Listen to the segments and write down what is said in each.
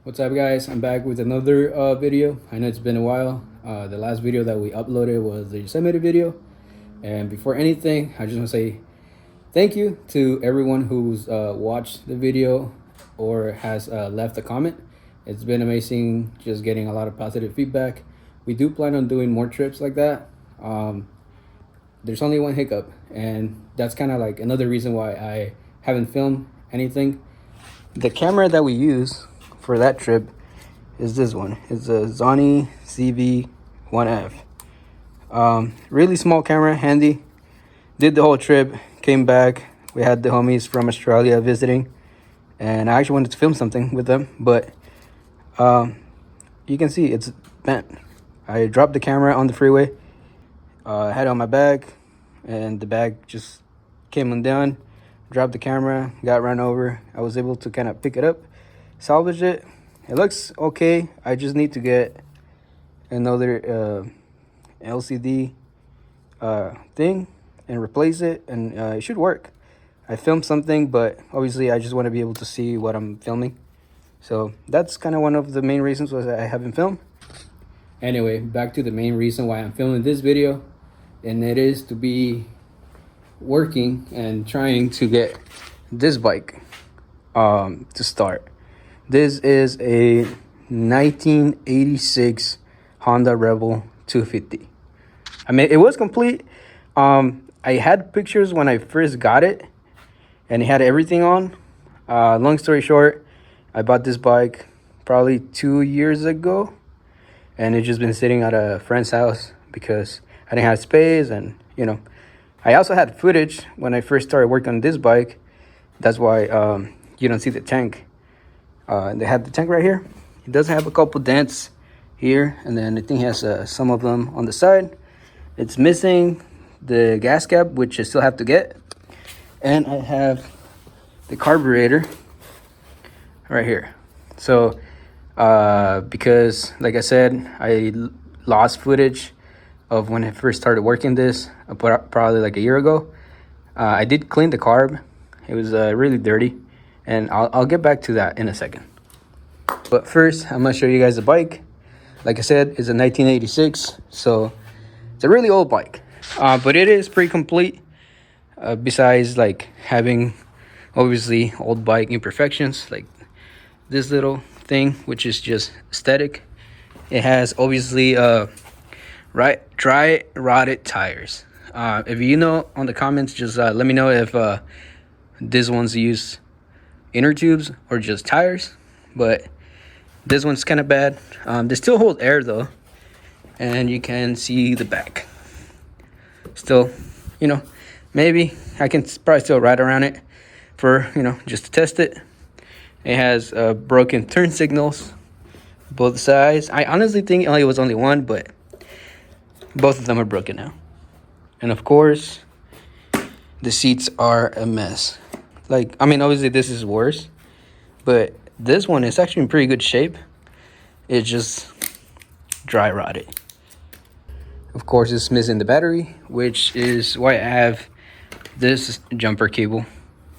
What's up, guys? I'm back with another video. I know it's been a while. The last video that we uploaded was the Yosemite video. And before anything, I just want to say thank you to everyone who's watched the video or has left a comment. It's been amazing just getting a lot of positive feedback. We do plan on doing more trips like that. There's only one hiccup, and that's kind of like another reason why I haven't filmed anything. The camera that we use for that trip is this one. It's a Sony CV1F. Really small camera, handy. Did the whole trip, came back. We had the homies from Australia visiting, and I actually wanted to film something with them, but you can see it's bent. I dropped the camera on the freeway. I had it on my bag, and the bag just came undone. Dropped the camera, got run over. I was able to kind of pick it up, salvage it. It looks okay. I just need to get another LCD thing and replace it, and it should work. I filmed something, but obviously I just want to be able to see what I'm filming. So that's kind of one of the main reasons was I haven't filmed. Anyway, back to the main reason why I'm filming this video, and it is to be working and trying to get this bike to start. This is a 1986 Honda Rebel 250. I mean, it was complete. I had pictures when I first got it, and it had everything on. Long story short, I bought this bike probably 2 years ago, and it's just been sitting at a friend's house because I didn't have space, and I also had footage when I first started working on this bike. That's why you don't see the tank. They have the tank right here. It does have a couple dents here, and then I think it has some of them on the side. It's missing the gas cap, which I still have to get. And I have the carburetor right here. So because like I said, I lost footage of when I first started working this, probably like a year ago. I did clean the carb. It was really dirty, and I'll get back to that in a second. But first, I'm gonna show you guys the bike. Like I said, it's a 1986, so it's a really old bike, but it is pretty complete. Besides like having obviously old bike imperfections, like this little thing, which is just aesthetic. It has obviously dry rotted tires. If you know on the comments, just let me know if this one's use inner tubes or just tires, but this one's kind of bad. They still hold air though, and you can see the back. Still, maybe I can probably still ride around it for just to test it. It has broken turn signals, both sides. I honestly think it was only one, but both of them are broken now. And of course, the seats are a mess. Like, I mean, obviously this is worse, but this one is actually in pretty good shape. It's just dry rotted. Of course, it's missing the battery, which is why I have this jumper cable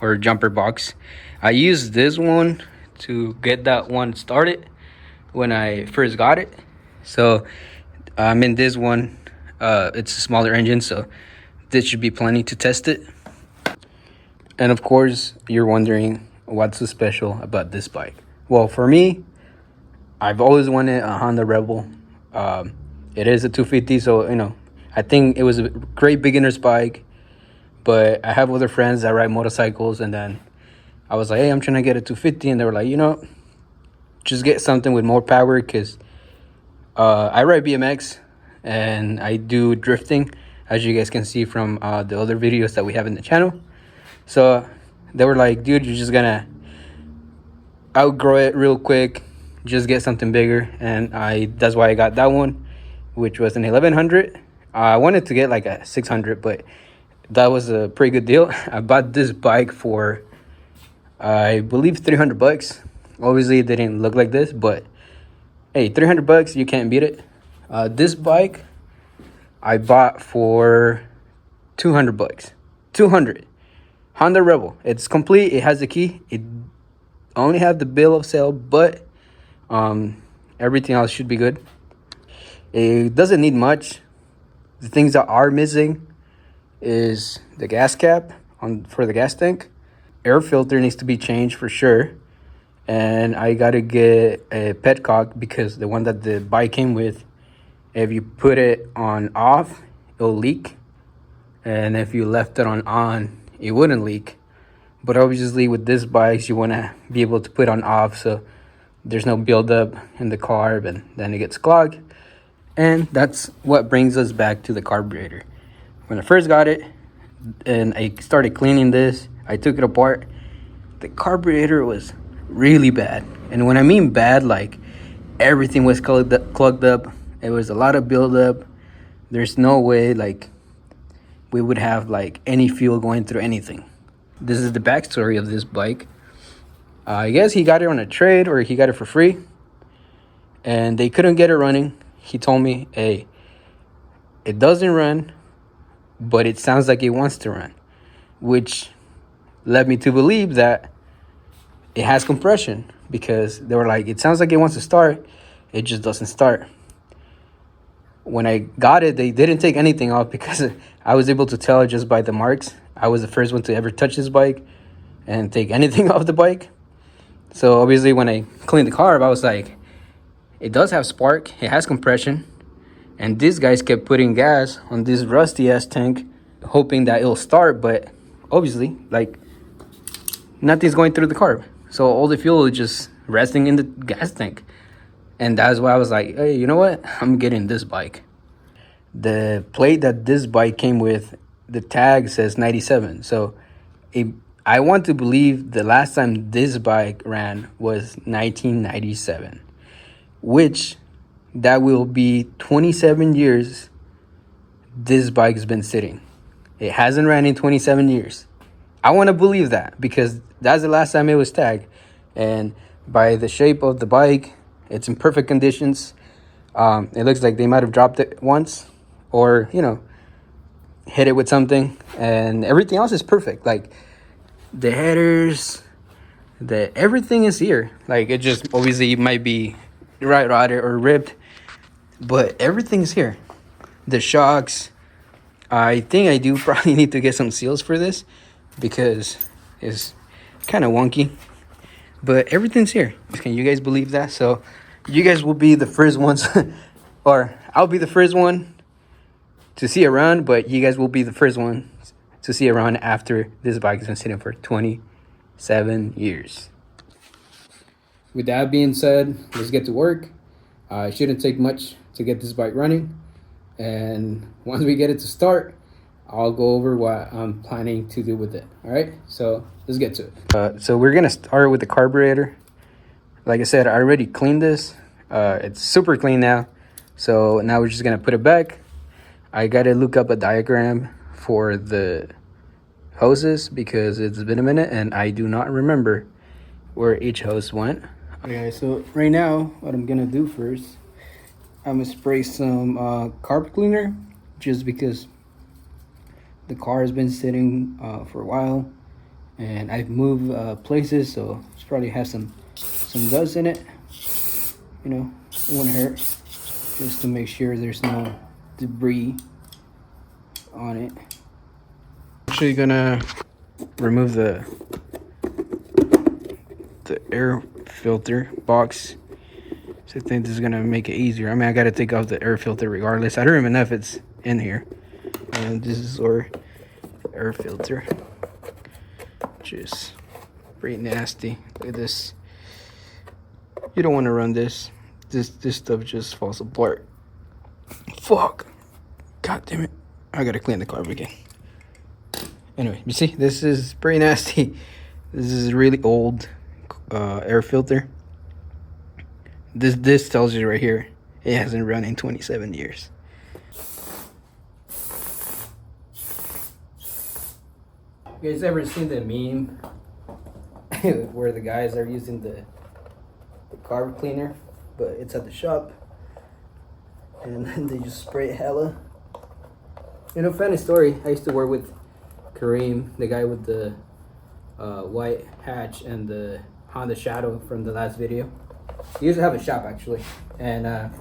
or jumper box. I used this one to get that one started when I first got it. So I'm in this one. It's a smaller engine, so this should be plenty to test it. And of course, you're wondering what's so special about this bike. Well, for me, I've always wanted a Honda Rebel. It is a 250, so I think it was a great beginner's bike. But I have other friends that ride motorcycles, and then I was like, hey, I'm trying to get a 250, and they were like, just get something with more power, because I ride BMX and I do drifting, as you guys can see from the other videos that we have in the channel. So they were like, dude, you're just gonna outgrow it real quick, just get something bigger. And that's why I got that one, which was an 1100. I wanted to get like a 600, but that was a pretty good deal. I bought this bike for I believe 300 bucks. Obviously it didn't look like this, but hey, 300 bucks, you can't beat it. This bike I bought for 200 bucks. 200. Honda Rebel. It's complete. It has the key. It only have the bill of sale, but Everything else should be good. It doesn't need much. The things that are missing is the gas cap on for the gas tank. Air filter needs to be changed for sure. And I gotta get a petcock because the one that the bike came with, if you put it on off, it'll leak. And if you left it on, it wouldn't leak. But obviously with this bikes, you wanna be able to put on off so there's no buildup in the carb and then it gets clogged. And that's what brings us back to the carburetor. When I first got it and I started cleaning this, I took it apart. The carburetor was really bad. And when I mean bad, like everything was clogged up. It was a lot of buildup. There's no way like we would have like any fuel going through anything. This is the backstory of this bike. I guess he got it on a trade or he got it for free. And they couldn't get it running. He told me, hey, it doesn't run, but it sounds like it wants to run. Which led me to believe that it has compression, because they were like, it sounds like it wants to start, it just doesn't start. When I got it, they didn't take anything off because I was able to tell just by the marks. I was the first one to ever touch this bike and take anything off the bike. So obviously when I cleaned the carb, I was like, it does have spark, it has compression, and these guys kept putting gas on this rusty ass tank hoping that it'll start, but obviously like nothing's going through the carb. So all the fuel is just resting in the gas tank. And that's why I was like, hey, you know what? I'm getting this bike. The plate that this bike came with, the tag says 97. So I want to believe the last time this bike ran was 1997, which that will be 27 years this bike has been sitting. It hasn't ran in 27 years. I want to believe that because that's the last time it was tagged. And by the shape of the bike, it's in perfect conditions. It looks like they might have dropped it once or, you know, hit it with something. And everything else is perfect. Like the headers, everything is here. Like it just obviously might be right rotted or ripped, but everything's here. The shocks, I think I do probably need to get some seals for this because it's kind of wonky, but everything's here. Can you guys believe that? So you guys will be the first ones or I'll be the first one to see it run, but you guys will be the first one to see it run after this bike has been sitting for 27 years. With that being said, let's get to work. It shouldn't take much to get this bike running, and once we get it to start, I'll go over what I'm planning to do with it. All right, so let's get to it. So we're gonna start with the carburetor. Like I said, I already cleaned this. It's super clean now. So now we're just gonna put it back. I gotta look up a diagram for the hoses because it's been a minute and I do not remember where each hose went. Okay, so right now, what I'm gonna do first, I'm gonna spray some carb cleaner just because the car has been sitting for a while and I've moved places, so it's probably has some dust in it. You know, it won't hurt, just to make sure there's no debris on it. Actually gonna remove the air filter box. So I think this is gonna make it easier. I mean, I gotta take off the air filter regardless. I don't even know if it's in here. And this is our air filter. Just pretty nasty. Look at this. You don't want to run this. This stuff just falls apart. Fuck. God damn it. I gotta clean the carb again. Anyway, you see, this is pretty nasty. This is really old air filter. This tells you right here, it hasn't run in 27 years. You guys ever seen the meme where the guys are using the carb cleaner, but it's at the shop, and then they just spray hella? You know, funny story, I used to work with Kareem, the guy with the white hatch and the Honda Shadow from the last video. He used to have a shop actually, and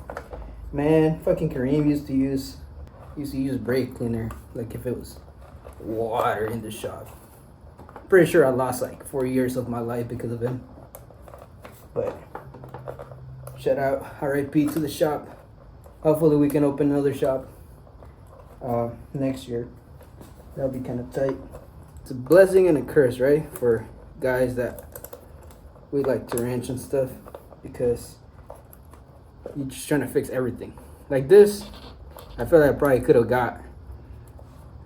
man, fucking Kareem used to use brake cleaner like if it was water in the shop. Pretty sure I lost like 4 years of my life because of him. But shout out, RIP to the shop. Hopefully we can open another shop next year. That'll be kind of tight. It's a blessing and a curse, right? For guys that we like to ranch and stuff, because you're just trying to fix everything. Like this, I feel like I probably could have got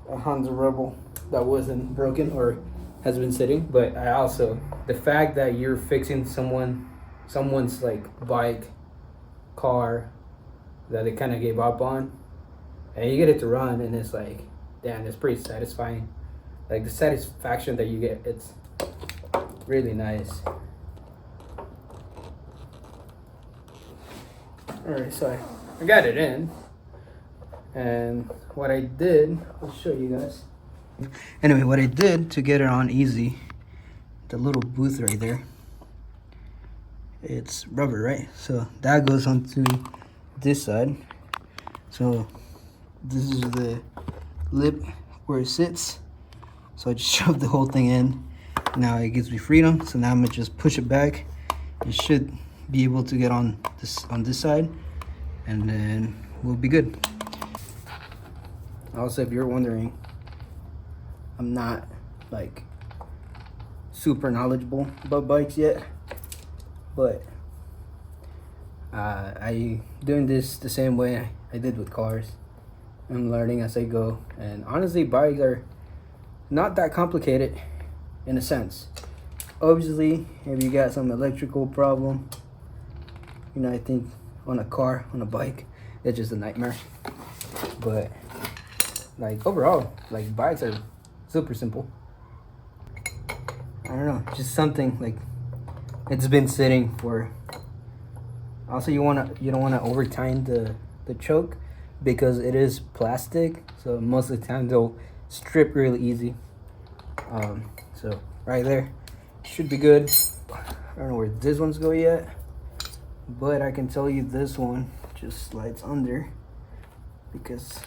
a Honda Rebel that wasn't broken or has been sitting. But I also, the fact that you're fixing someone's like bike, car that they kind of gave up on, and you get it to run, and it's like, damn, it's pretty satisfying. Like the satisfaction that you get, it's really nice. Alright, so I got it in, and what I did, I'll show you guys. Anyway, what I did to get it on easy, the little booth right there, it's rubber, right? So that goes onto this side. So this is the lip where it sits. So I just shoved the whole thing in. Now it gives me freedom. So now I'm gonna just push it back. It should be able to get on this side, and then we'll be good. Also, if you're wondering, I'm not like super knowledgeable about bikes yet, but I doing this the same way I did with cars. I'm learning as I go, and honestly, bikes are not that complicated in a sense. Obviously, if you got some electrical problem, you know, I think on a bike, it's just a nightmare. But like overall, like bikes are super simple. I don't know, just something like it's been sitting for. Also, you don't wanna over tighten the choke, because it is plastic, so most of the time they'll strip really easy. So right there should be good. I don't know where this one's go yet, but I can tell you this one just slides under, because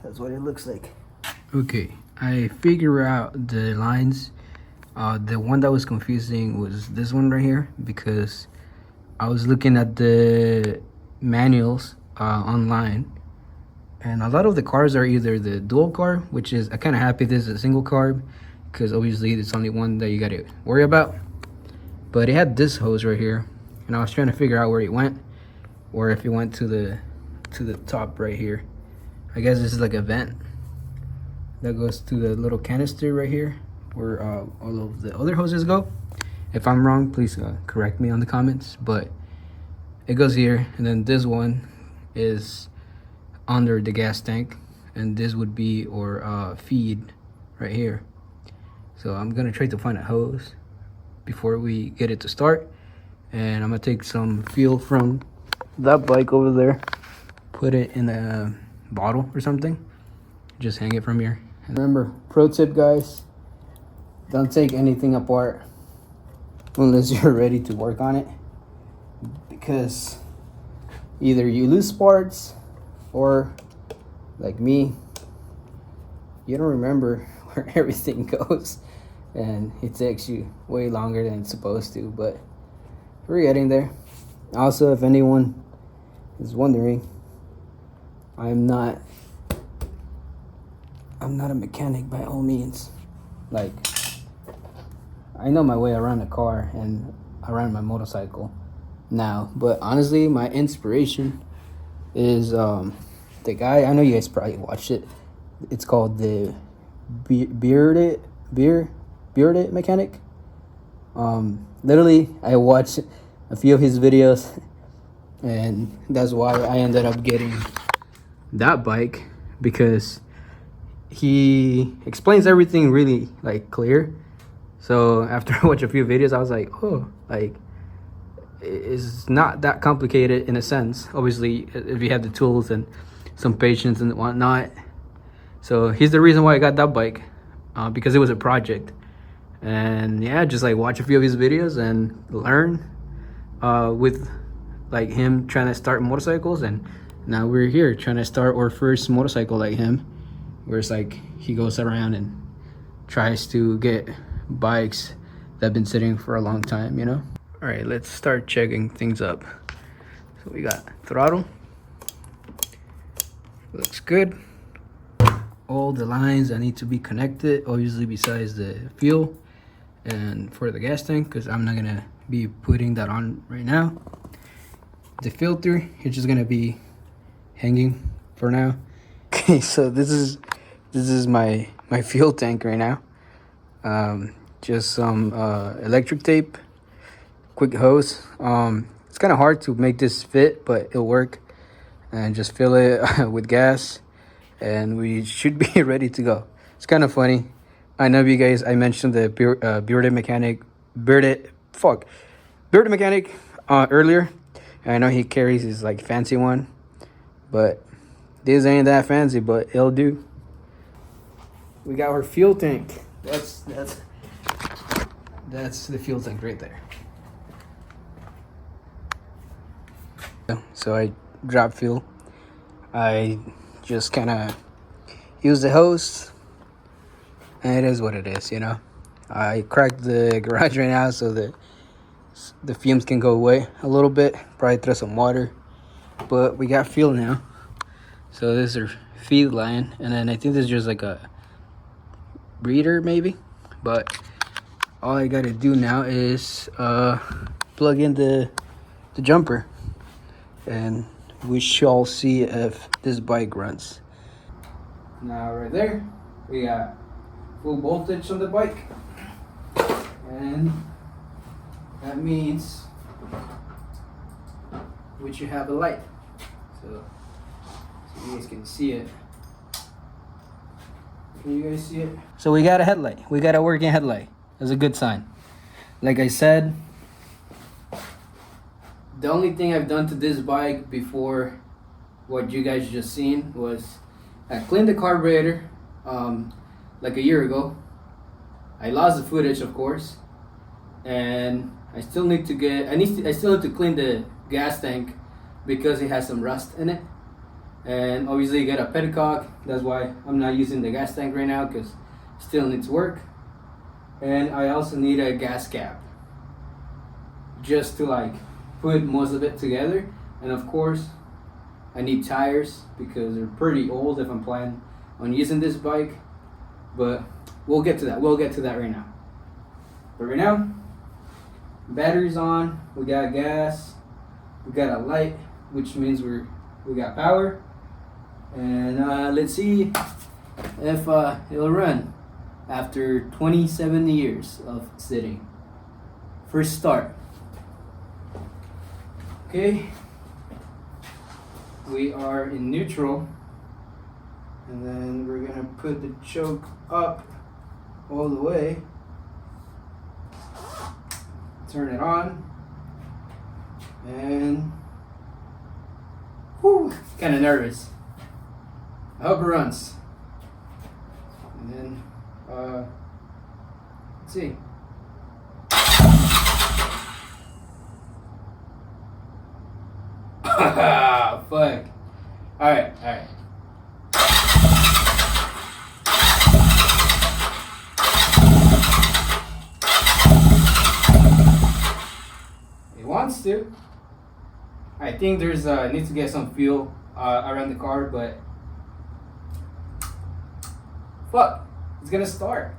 that's what it looks like. Okay, I figure out the lines. The one that was confusing was this one right here, because I was looking at the manuals online, and a lot of the cars are either the dual carb, which is, I'm kind of happy this is a single carb, because obviously it's only one that you got to worry about. But it had this hose right here, and I was trying to figure out where it went, or if it went to the top right here. I guess this is like a vent that goes to the little canister right here, where all of the other hoses go. If I'm wrong, please correct me on the comments, but it goes here, and then this one is under the gas tank, and this would be or feed right here. So I'm gonna try to find a hose before we get it to start, and I'm gonna take some fuel from that bike over there, put it in a bottle or something, just hang it from here. And remember, pro tip guys, don't take anything apart unless you're ready to work on it, because either you lose parts, or like me, you don't remember where everything goes, and it takes you way longer than it's supposed to, but we're getting there. Also, if anyone is wondering, I'm not a mechanic by all means. Like, I know my way around a car and around my motorcycle now, but honestly, my inspiration is the guy, I know you guys probably watched it, it's called the Bearded Mechanic. Literally, I watched a few of his videos, and that's why I ended up getting that bike, because he explains everything really like clear. So after I watched a few videos, I was like, oh, like, it's not that complicated in a sense, obviously, if you have the tools and some patience and whatnot. So he's the reason why I got that bike, because it was a project, and yeah, just like watch a few of his videos and learn with like him trying to start motorcycles. And now we're here trying to start our first motorcycle like him, where it's like he goes around and tries to get bikes that have been sitting for a long time, you know. All right, let's start checking things up. So we got throttle, looks good. All the lines that need to be connected, obviously, besides the fuel and for the gas tank, because I'm not gonna be putting that on right now. The filter, it's just gonna be hanging for now. Okay, so this is my fuel tank right now. Just some electric tape, quick hose. It's kind of hard to make this fit, but it'll work. And just fill it with gas, and we should be ready to go. It's kind of funny. I know you guys, I mentioned the bearded mechanic earlier. I know he carries his like fancy one, but this ain't that fancy, but it'll do. We got our fuel tank. That's the fuel tank right there. So I drop fuel. I just kind of use the hose, and it is what it is, you know. I cracked the garage right now so that the fumes can go away a little bit. Probably throw some water, but we got fuel now. So this is our feed line, and then I think this is just like a breeder maybe, but all I gotta do now is plug in the jumper, and we shall see if this bike runs. Now right there we got full voltage on the bike, and that means we should have a light, so you guys can see it. Can you guys see it? So we got a headlight. We got a working headlight. That's a good sign. Like I said, the only thing I've done to this bike before what you guys just seen was I cleaned the carburetor like a year ago. I lost the footage, of course, and I still need to I still need to clean the gas tank because it has some rust in it. And obviously you got a petticock. That's why I'm not using the gas tank right now, because it still needs work. And I also need a gas cap just to like put most of it together. And of course I need tires because they're pretty old if I'm planning on using this bike. But we'll get to that. We'll get to that right now. But right now, battery's on. We got gas. We got a light, which means we got power. And let's see if it'll run after 27 years of sitting. First start. Okay. We are in neutral, and then we're gonna put the choke up all the way. Turn it on, and whew, kind of nervous. I hope it runs. And then let's see. Fuck. All right. It wants to. I think there's needs to get some fuel around the car, but fuck, it's gonna start.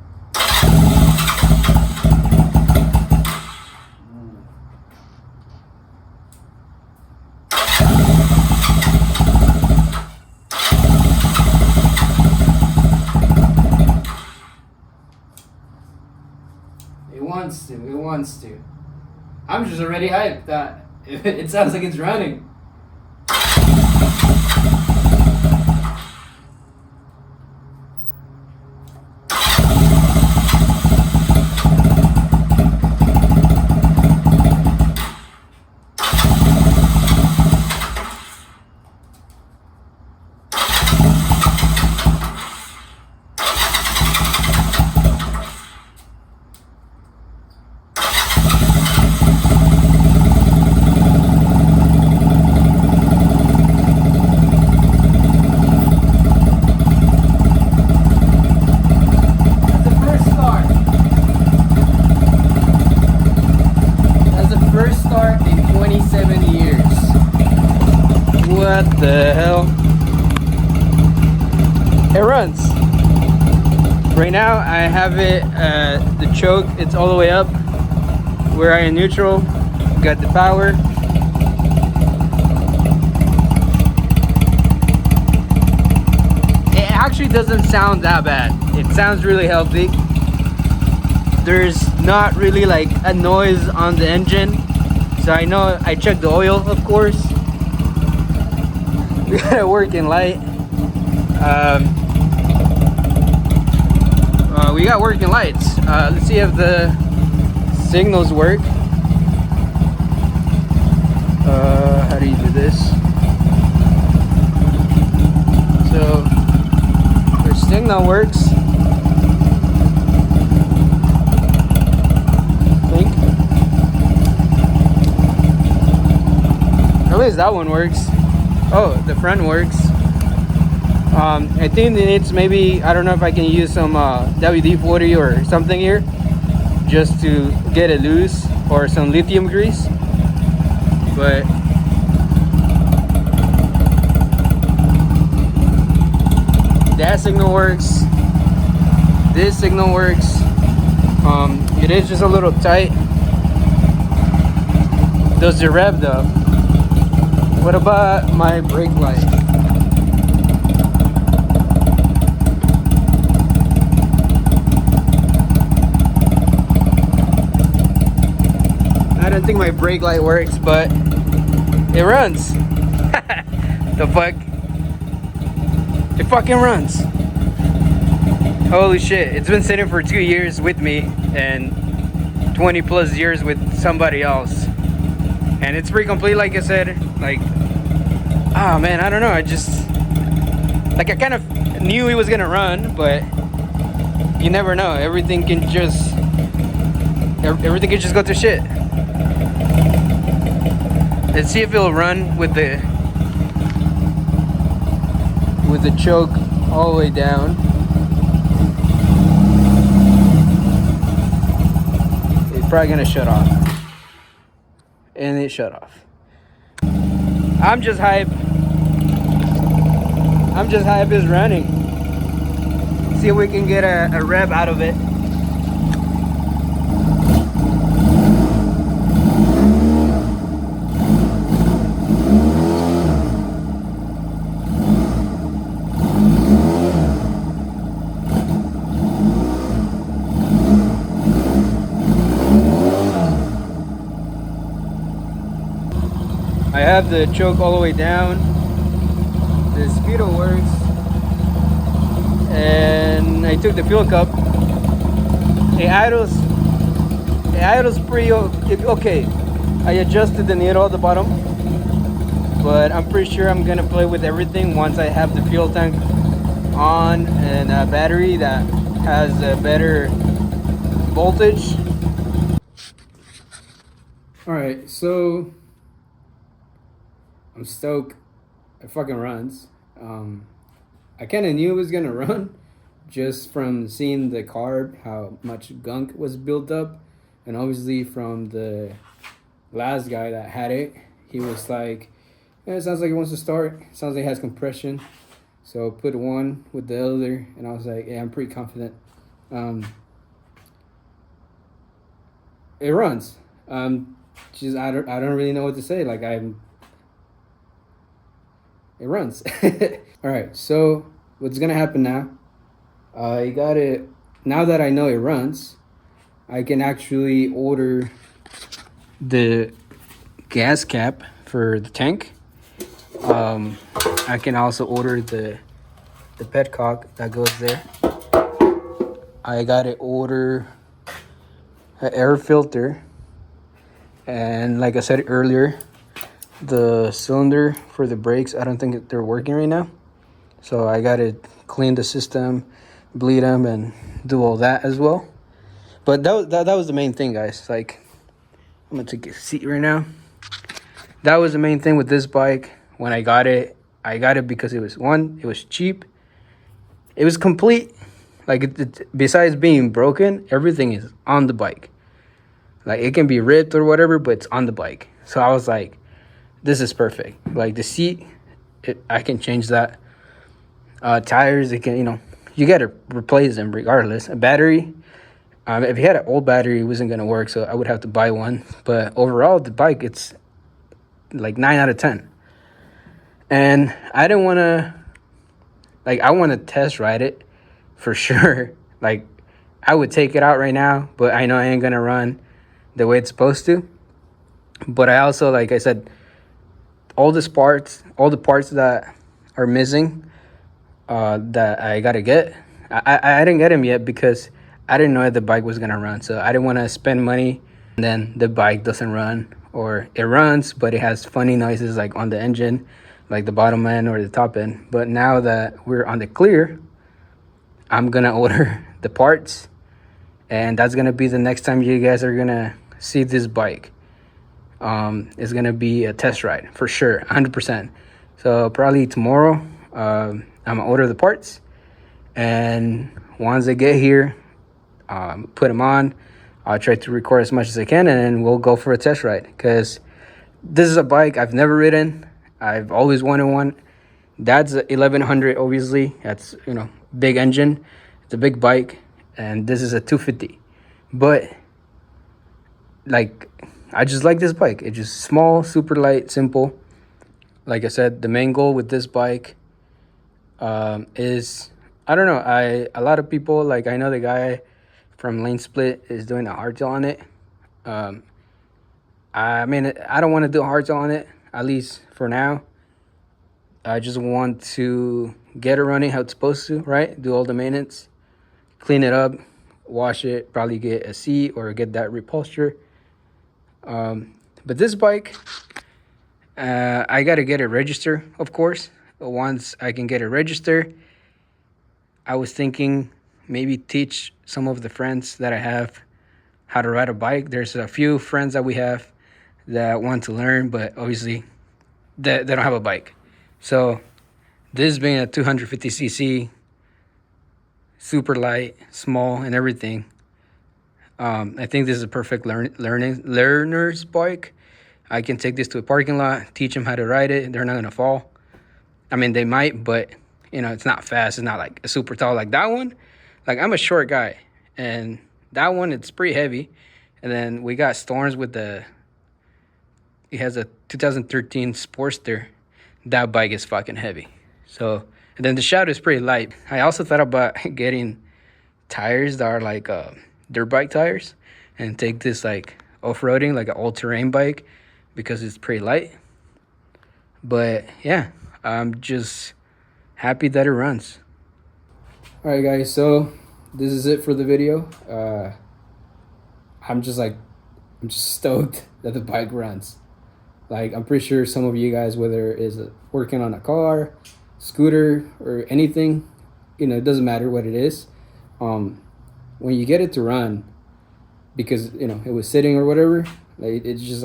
It wants to. I'm just already hyped that it sounds like it's running. start in 27 years. What the hell? It runs. Right now I have it, the choke, it's all the way up. We're in neutral, got the power. It actually doesn't sound that bad. It sounds really healthy. There's not really like a noise on the engine. So I know I checked the oil, of course. We got a working light. We got working lights. Let's see if the signals work. How do you do this? So the signal works. I think. At least that one works. Oh, the front works. I think it needs maybe, I don't know if I can use some WD-40 or something here just to get it loose, or some lithium grease. But that signal works. This signal works. It is just a little tight. Does it rev though? What about my brake light? I don't think my brake light works, but it runs. The fuck? It fucking runs. Holy shit. It's been sitting for 2 years with me and 20 plus years with somebody else. And it's pretty complete, like I said. Like, oh man, I don't know. I just, like, I kind of knew it was gonna run, but you never know. Everything can just go to shit. Let's see if it'll run with the choke all the way down. It's probably gonna shut off. And it shut off. I'm just hype. It's running. See if we can get a rev out of it. I have the choke all the way down. The speedo works. And I took the fuel cup. It idles pretty okay. I adjusted the needle at the bottom, but I'm pretty sure I'm gonna play with everything once I have the fuel tank on and a battery that has a better voltage. Alright, so I'm stoked. It fucking runs. I kind of knew it was gonna run just from seeing the carb, how much gunk was built up, and obviously from the last guy that had it, he was like, yeah, it sounds like it wants to start. It sounds like it has compression. So put one with the other, and I was like, yeah, I'm pretty confident. It runs. Just I don't really know what to say. Like it runs. All right, so what's gonna happen now? I got it. Now that I know it runs, I can actually order the gas cap for the tank. I can also order the petcock that goes there. I gotta order an air filter, and like I said earlier, the cylinder for the brakes, I don't think they're working right now, so I gotta clean the system, bleed them, and do all that as well. But that was the main thing, guys. Like, I'm gonna take a seat right now. That was the main thing with this bike. When I got it because it was cheap, it was complete. Like, besides being broken, everything is on the bike. Like it can be ripped or whatever, but it's on the bike. So I was like, this is perfect. Like the seat, I can change that. Tires, it can, you got to replace them regardless. A battery, if you had an old battery, it wasn't going to work, so I would have to buy one. But overall, the bike, it's like 9 out of 10. And I didn't want to, like, I want to test ride it for sure. Like, I would take it out right now, but I know I ain't going to run the way it's supposed to. But I also, like I said, all the parts that are missing, that I got to get, I didn't get them yet because I didn't know if the bike was going to run. So I didn't want to spend money and then the bike doesn't run, or it runs, but it has funny noises like on the engine, like the bottom end or the top end. But now that we're on the clear, I'm going to order the parts, and that's going to be the next time you guys are going to see this bike. It's going to be a test ride for sure, 100%. So probably tomorrow, I'm going to order the parts, and once they get here, put them on. I'll try to record as much as I can, and then we'll go for a test ride, because this is a bike I've never ridden. I've always wanted one. That's a 1100, obviously. That's, big engine. It's a big bike, and this is a 250. But, like, I just like this bike. It's just small, super light, simple. Like I said, the main goal with this bike is, I don't know, a lot of people, like, I know the guy from Lane Split is doing a hardtail on it. I mean, I don't want to do a hardtail on it, at least for now. I just want to get it running how it's supposed to, right? Do all the maintenance, clean it up, wash it, probably get a seat or get that repulsor. But this bike, I got to get it registered, of course. Once I can get it registered, I was thinking maybe teach some of the friends that I have how to ride a bike. There's a few friends that we have that want to learn, but obviously they don't have a bike. So this being a 250cc, super light, small, and everything, I think this is a perfect learner's bike. I can take this to a parking lot, teach them how to ride it. They're not going to fall. I mean, they might, but, it's not fast. It's not like super tall like that one. Like, I'm a short guy, and that one, it's pretty heavy. And then we got Storms with it has a 2013 Sportster. That bike is fucking heavy. So, and then the Shadow is pretty light. I also thought about getting tires that are like dirt bike tires, and take this like off-roading, like an all-terrain bike, because it's pretty light. But yeah, I'm just happy that it runs. All right, guys, so this is it for the video. I'm just stoked that the bike runs. Like, I'm pretty sure some of you guys, whether it's working on a car, scooter, or anything, it doesn't matter what it is. When you get it to run, because, it was sitting or whatever, like, it's just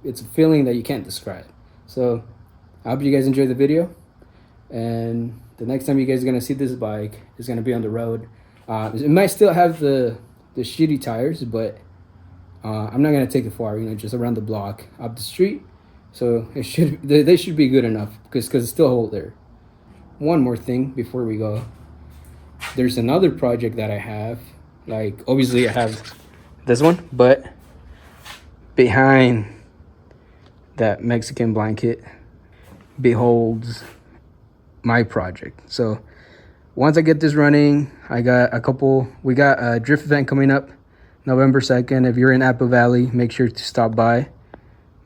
it's a feeling that you can't describe. So I hope you guys enjoyed the video. And the next time you guys are going to see this bike, it's going to be on the road. It might still have the shitty tires, but I'm not going to take it far, just around the block, up the street. So they should be good enough, because it's still hold there. One more thing before we go. There's another project that I have. Like, obviously I have this one, but behind that Mexican blanket beholds my project. So once I get this running, we got a drift event coming up November 2nd. If you're in Apple Valley, make sure to stop by.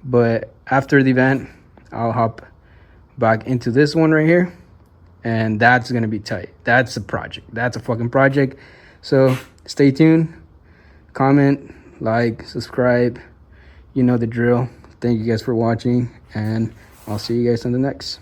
But after the event, I'll hop back into this one right here, and that's gonna be tight. That's a project. That's a fucking project. So stay tuned, comment, like, subscribe. You know the drill. Thank you guys for watching, and I'll see you guys on the next.